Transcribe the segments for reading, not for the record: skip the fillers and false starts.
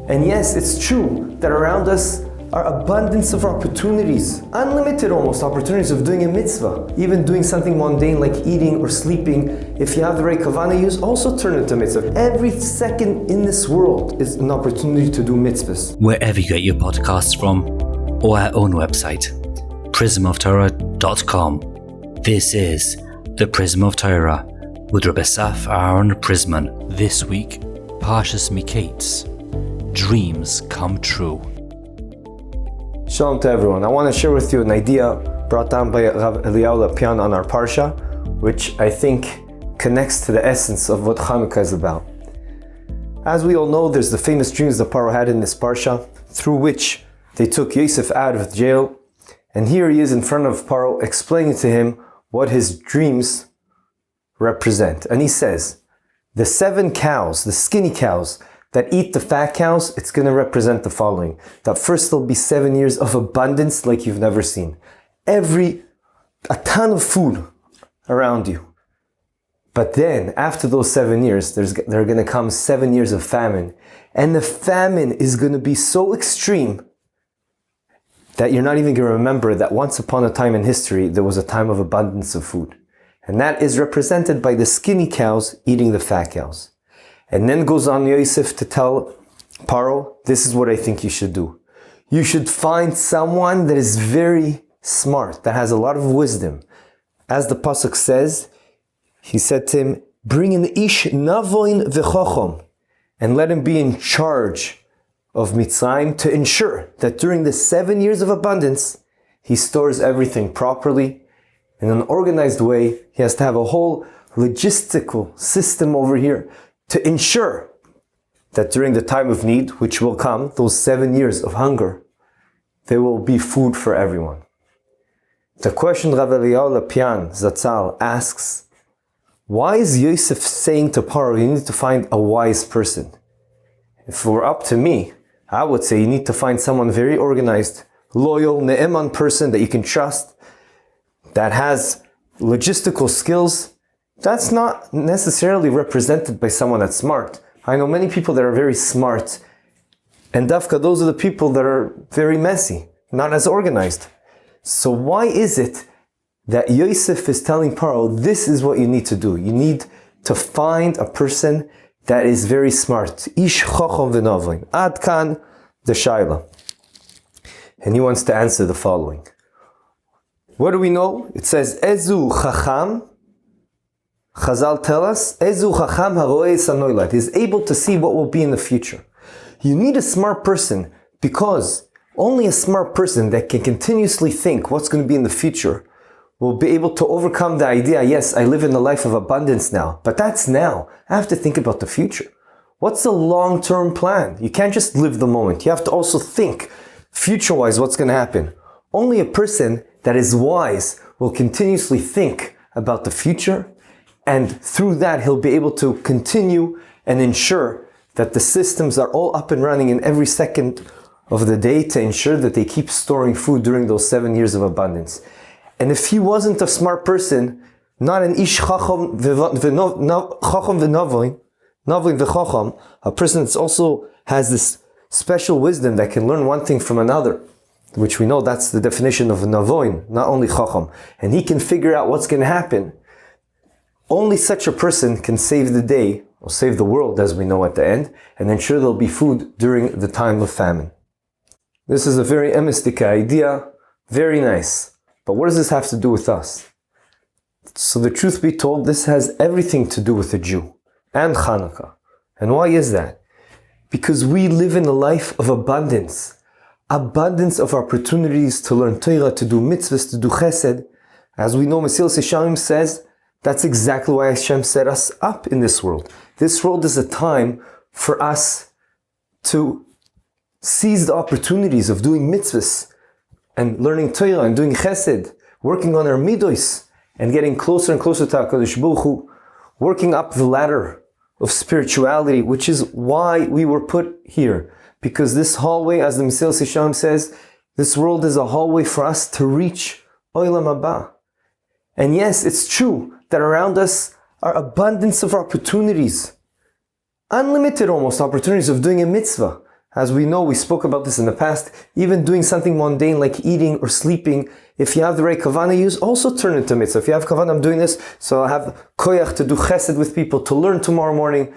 And yes, it's true that around us are abundance of opportunities, unlimited almost opportunities of doing a mitzvah. Even doing something mundane like eating or sleeping, if you have the right kavanah use, also turn it to mitzvah. Every second in this world is an opportunity to do mitzvahs. Wherever you get your podcasts from, or our own website, prismoftorah.com. This is the Prism of Torah with Rabbi Asaf Aaron Prisman. This week, Parshas Mikeitz, Dreams Come True. Shalom to everyone. I want to share with you an idea brought down by Rav Elya Lopian on our Parsha, which I think connects to the essence of what Chanukah is about. As we all know, there's the famous dreams that Pharaoh had in this Parsha, through which they took Yosef out of jail, and here he is in front of Pharaoh explaining to him what his dreams represent. And he says, the 7 cows, the skinny cows, that eat the fat cows, it's going to represent the following. That first there'll be 7 years of abundance like you've never seen. A ton of food around you. But then, after those 7 years, there are going to come 7 years of famine. And the famine is going to be so extreme that you're not even going to remember that once upon a time in history, there was a time of abundance of food. And that is represented by the skinny cows eating the fat cows. And then goes on Yosef to tell Pharaoh, this is what I think you should do. You should find someone that is very smart, that has a lot of wisdom. As the pasuk says, he said to him, bring an ish navon v'chochom, and let him be in charge of Mitzrayim to ensure that during the 7 years of abundance, he stores everything properly in an organized way. He has to have a whole logistical system over here to ensure that during the time of need, which will come, those 7 years of hunger, there will be food for everyone. The question Rav Elya Lopian Zatzal asks, why is Yosef saying to Pharaoh, you need to find a wise person? If it were up to me, I would say you need to find someone very organized, loyal, ne'eman person that you can trust, that has logistical skills. That's not necessarily represented by someone that's smart. I know many people that are very smart, and dafka, those are the people that are very messy, not as organized. So why is it that Yosef is telling Pharaoh, this is what you need to do? You need to find a person that is very smart. Ish chacham v'navon. Ad kan the shaila. And he wants to answer the following. What do we know? It says, Ezu chacham. Chazal tell us, Ezu chacham haroeh sanoilad. He is able to see what will be in the future. You need a smart person because only a smart person that can continuously think what's going to be in the future will be able to overcome the idea, yes, I live in a life of abundance now, but that's now. I have to think about the future. What's the long-term plan? You can't just live the moment. You have to also think future-wise what's going to happen. Only a person that is wise will continuously think about the future, and through that he'll be able to continue and ensure that the systems are all up and running in every second of the day to ensure that they keep storing food during those 7 years of abundance. And if he wasn't a smart person, not an ish chacham v'navon, a person that also has this special wisdom that can learn one thing from another, which we know that's the definition of navon, not only chacham, and he can figure out what's going to happen. Only such a person can save the day, or save the world as we know at the end, and ensure there'll be food during the time of famine. This is a very emistic idea, very nice. But what does this have to do with us? So the truth be told, this has everything to do with the Jew and Chanukah. And why is that? Because we live in a life of abundance. Abundance of opportunities to learn Torah, to do mitzvahs, to do chesed. As we know, Mesilas Yesharim says, that's exactly why Hashem set us up in this world. This world is a time for us to seize the opportunities of doing mitzvahs, and learning Torah and doing chesed, working on our midos, and getting closer and closer to HaKadosh Baruch Hu, working up the ladder of spirituality, which is why we were put here. Because this hallway, as the Mesilas Yesharim says, this world is a hallway for us to reach Olam Haba. And yes, it's true that around us are abundance of opportunities. Unlimited almost opportunities of doing a mitzvah. As we know, we spoke about this in the past, even doing something mundane like eating or sleeping, if you have the right kavanah use, also turn into mitzvah. If you have kavanah, I'm doing this, so I'll have koyach to do chesed with people, to learn tomorrow morning,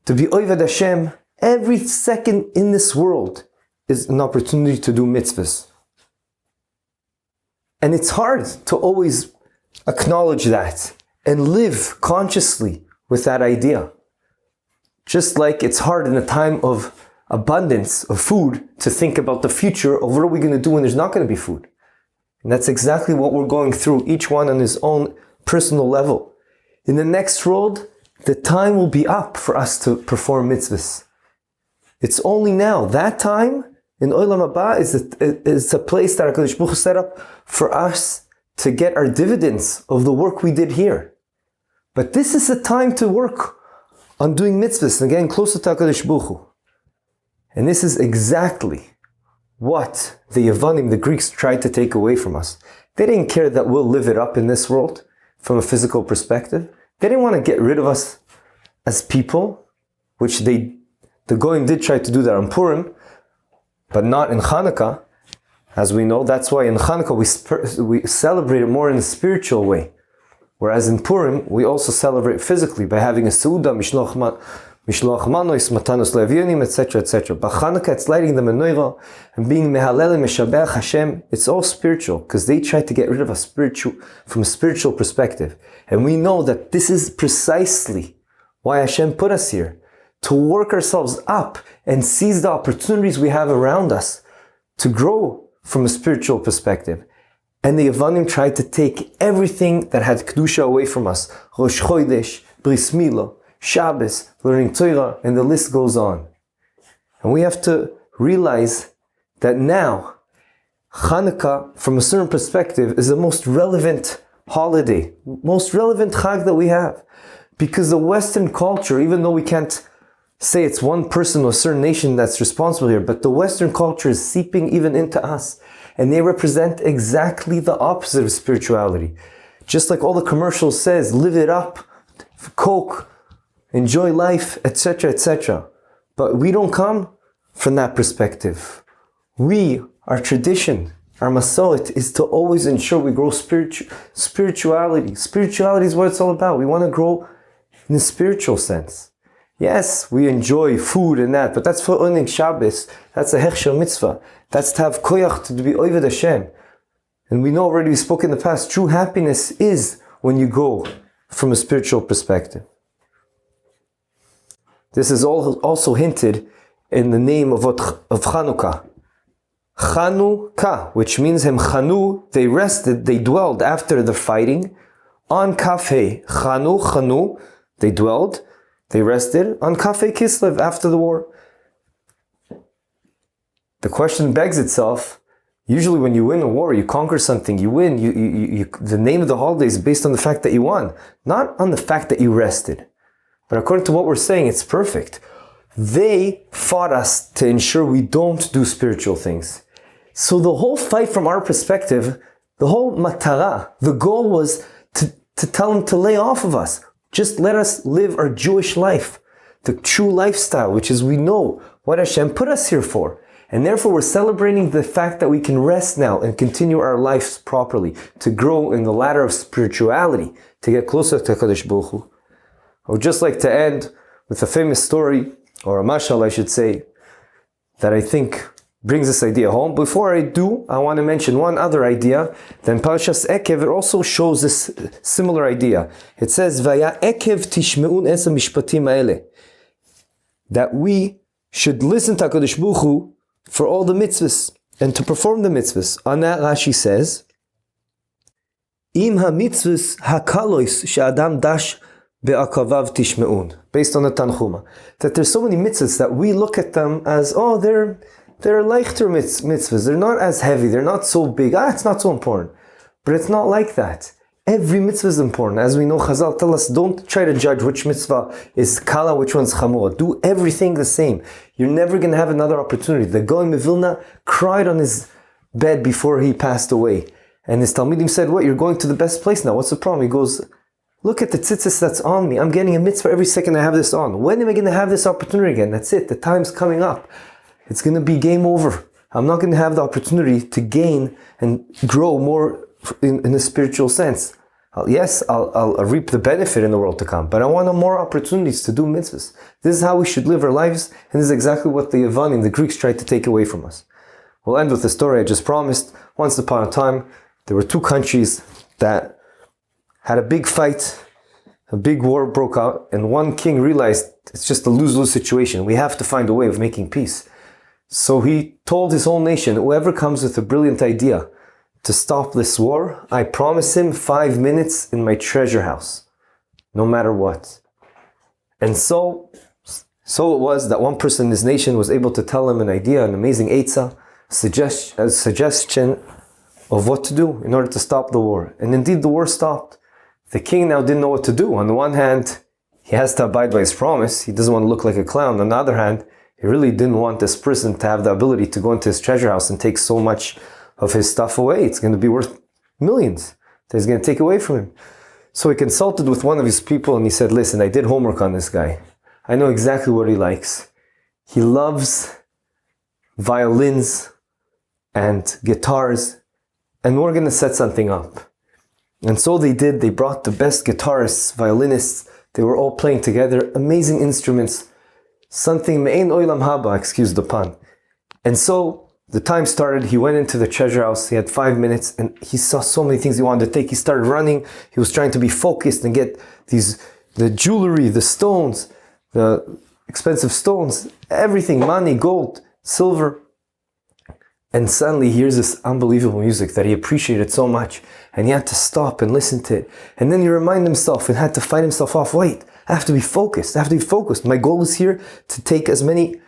to be oived Hashem. Every second in this world is an opportunity to do mitzvahs. And it's hard to always acknowledge that and live consciously with that idea. Just like it's hard in a time of abundance of food to think about the future of what are we going to do when there's not going to be food. And that's exactly what we're going through, each one on his own personal level. In the next world, the time will be up for us to perform mitzvahs. It's only now. That time in Olam Haba is a place that HaKadosh Baruch Hu set up for us to get our dividends of the work we did here. But this is the time to work on doing mitzvahs and getting closer to HaKadosh Baruch Hu. And this is exactly what the Yavanim, the Greeks, tried to take away from us. They didn't care that we'll live it up in this world from a physical perspective. They didn't want to get rid of us as people, which the Goyim did try to do that on Purim, but not in Chanukah. As we know, that's why in Chanukah we celebrate it more in a spiritual way. Whereas in Purim, we also celebrate physically by having a Seudah, Mishloach Manos, Matanos Levionim, etc., etc. But Chanukah, it's lighting the menorah and being Mehalel and Meshabeach Hashem. It's all spiritual, because they tried to get rid of us from a spiritual perspective. And we know that this is precisely why Hashem put us here, to work ourselves up and seize the opportunities we have around us to grow from a spiritual perspective. And the Yavanim tried to take everything that had Kedusha away from us. Rosh Chodesh, Bris Milah, Shabbos, learning Torah, and the list goes on. And we have to realize that now, Chanukah, from a certain perspective, is the most relevant holiday, most relevant Chag that we have. Because the Western culture, even though we can't say it's one person or a certain nation that's responsible here, but the Western culture is seeping even into us. And they represent exactly the opposite of spirituality. Just like all the commercials says, live it up, Coke, enjoy life, etc., etc. But we don't come from that perspective. Our tradition, our Masoret, is to always ensure we grow spirituality. Spirituality is what it's all about. We want to grow in the spiritual sense. Yes, we enjoy food and that, but that's for Onig Shabbos. That's a Hechsher mitzvah. That's to have koyach, to be Oived Hashem. And we know already, we spoke in the past, true happiness is when you go from a spiritual perspective. This is also hinted in the name of Chanukah. Chanukah, which means Hem Chanu, they rested, they dwelled after the fighting on Kafei. Chanu, they dwelled, they rested on Kafei Kislev after the war. The question begs itself, usually when you win a war, you conquer something, you win, the name of the holiday is based on the fact that you won, not on the fact that you rested. But according to what we're saying, it's perfect. They fought us to ensure we don't do spiritual things. So the whole fight from our perspective, the whole matara, the goal was to tell them to lay off of us. Just let us live our Jewish life, the true lifestyle, which is we know what Hashem put us here for. And therefore we're celebrating the fact that we can rest now and continue our lives properly, to grow in the ladder of spirituality, to get closer to HaKadosh Baruch Hu. I would just like to end with a famous story, or a mashal I should say, that I think brings this idea home. Before I do, I want to mention one other idea. Then Parshas Ekev, it also shows this similar idea. It says, Vaya Ekev tishmeun es mishpatim ha'ele, that we should listen to HaKadosh Baruch Hu for all the mitzvahs, and to perform the mitzvahs. On that, Rashi says, Im ha-mitzvahs ha-kalois she'adam dash be'akavav tishme'un, based on the Tanchuma, that there's so many mitzvahs that we look at them as, they're leichter mitzvahs, they're not as heavy, they're not so big, it's not so important. But it's not like that. Every mitzvah is important. As we know, Chazal tell us, don't try to judge which mitzvah is kala, which one's chamura. Do everything the same. You're never going to have another opportunity. The Goy Mevilna cried on his bed before he passed away. And his Talmidim said, what, you're going to the best place now? What's the problem? He goes, look at the tzitzis that's on me. I'm getting a mitzvah every second I have this on. When am I going to have this opportunity again? That's it. The time's coming up. it's going to be game over. I'm not going to have the opportunity to gain and grow more in a spiritual sense. I'll reap the benefit in the world to come, but I want more opportunities to do mitzvahs. This is how we should live our lives, and this is exactly what the Yavanim, the Greeks, tried to take away from us. We'll end with the story I just promised. Once upon a time, there were two countries that had a big fight. A big war broke out, and one king realized it's just a lose-lose situation. We have to find a way of making peace. So he told his whole nation, whoever comes with a brilliant idea to stop this war, I promise him 5 minutes in my treasure house, no matter what. And so it was that one person in his nation was able to tell him an idea, an amazing eitzah, a suggestion of what to do in order to stop the war. And indeed, the war stopped. The king now didn't know what to do. On the one hand, he has to abide by his promise. He doesn't want to look like a clown. On the other hand, he really didn't want this person to have the ability to go into his treasure house and take so much of his stuff away. It's going to be worth millions that he's going to take away from him. So he consulted with one of his people and he said, listen, I did homework on this guy. I know exactly what he likes. He loves violins and guitars, and we're going to set something up. And so they did. They brought the best guitarists, violinists. They were all playing together, amazing instruments. Something me'ein oilam haba, excuse the pun. And so the time started. He went into the treasure house. He had 5 minutes and he saw so many things he wanted to take. He started running. He was trying to be focused and get the jewelry, the stones, the expensive stones, everything, money, gold, silver. And suddenly he hears this unbelievable music that he appreciated so much. And he had to stop and listen to it. And then he reminded himself and had to fight himself off. Wait, I have to be focused. My goal is here to take as many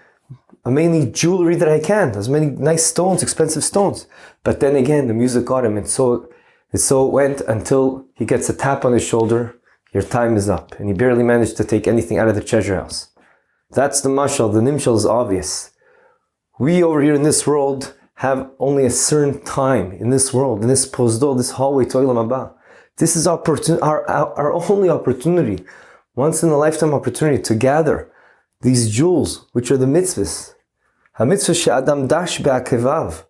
jewelry that I can, as many nice stones, expensive stones. But then again, the music got him. And so it went until he gets a tap on his shoulder. Your time is up. And he barely managed to take anything out of the treasure house. That's the mashal. The nimshal is obvious. We over here in this world have only a certain time in this world, in this posdo, this hallway to Olam Haba. This is our only opportunity, once in a lifetime opportunity to gather these jewels, which are the mitzvahs. HaMitzvah she'adam dash be'akevav.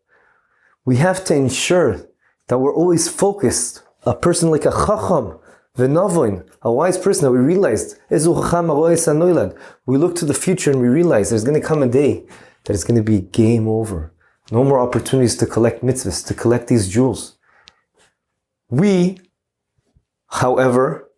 We have to ensure that we're always focused. A person like a chacham, v'navon, a wise person that we realized, ezu chacham haroes hanoilad. We look to the future and we realize there's going to come a day that it's going to be game over. No more opportunities to collect mitzvahs, to collect these jewels. We, however,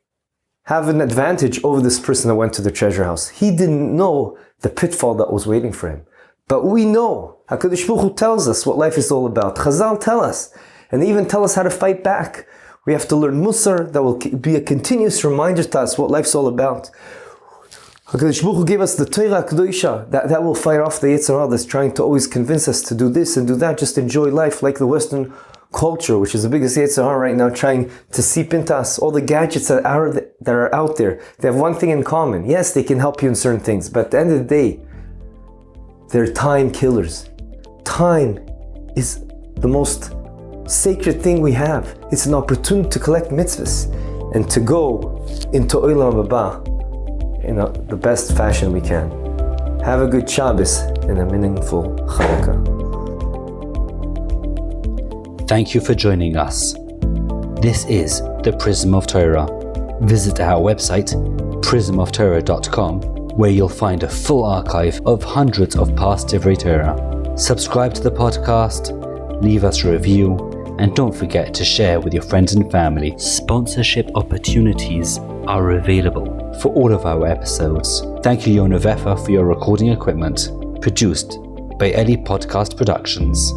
have an advantage over this person that went to the treasure house. He didn't know the pitfall that was waiting for him. But we know. HaKadosh Baruch Hu tells us what life is all about. Chazal tell us. And they even tell us how to fight back. We have to learn Musar that will be a continuous reminder to us what life's all about. HaKadosh Baruch Hu gave us the Torah Kedosha that will fire off the Yetzer Hara that's trying to always convince us to do this and do that, just enjoy life like the Western culture, which is the biggest Yetzer Hara right now, trying to seep into us. All the gadgets that are out there, they have one thing in common. Yes, they can help you in certain things, but at the end of the day, they're time killers. Time is the most sacred thing we have. It's an opportunity to collect mitzvahs and to go into Olam Haba in the best fashion we can. Have a good Shabbos and a meaningful Chanukah. Thank you for joining us. This is the Prism of Torah. Visit our website, prismoftorah.com, where you'll find a full archive of hundreds of past Divrei Torah. Subscribe to the podcast, leave us a review, and don't forget to share with your friends and family. Sponsorship opportunities are available for all of our episodes. Thank you, Yona Vefa, for your recording equipment. Produced by Eli Podcast Productions.